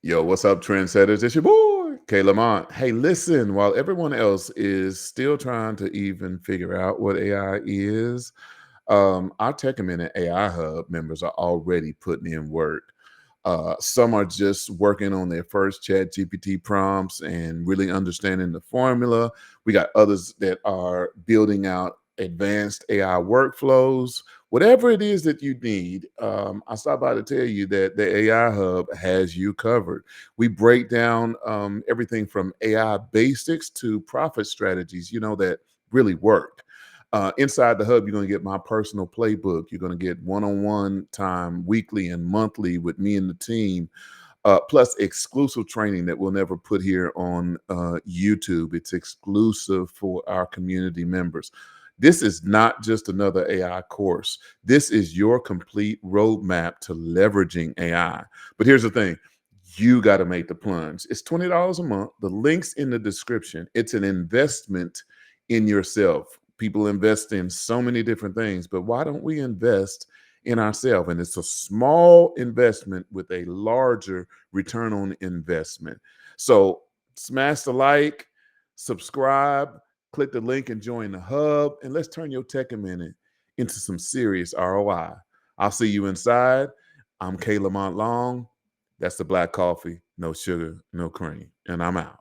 Yo, what's up, trendsetters? It's your boy, Lamont. Hey, listen, while everyone else is still trying to even figure out what AI is, our TechaMinute AI Hub members are already putting in work. Some are just working on their first chat GPT prompts and really understanding the formula. We got others that are building out advanced AI workflows. Whatever it is that you need, I stopped by to tell you that the AI Hub has you covered. We break down everything from AI basics to profit strategies, that really work. Inside the hub, you're going to get my personal playbook. You're going to get one-on-one time weekly and monthly with me and the team, plus exclusive training that we'll never put here on YouTube. It's exclusive for our community members. This is not just another AI course. This is your complete roadmap to leveraging AI. But here's the thing. You got to make the plunge. It's $20 a month. The link's in the description. It's an investment in yourself. People invest in so many different things, but why don't we invest in ourselves? And it's a small investment with a larger return on investment. So smash the like, subscribe, click the link and join the hub, and let's turn your tech a minute into some serious ROI. I'll see you inside. I'm Lamont Long. That's the black coffee, no sugar, no cream, and I'm out.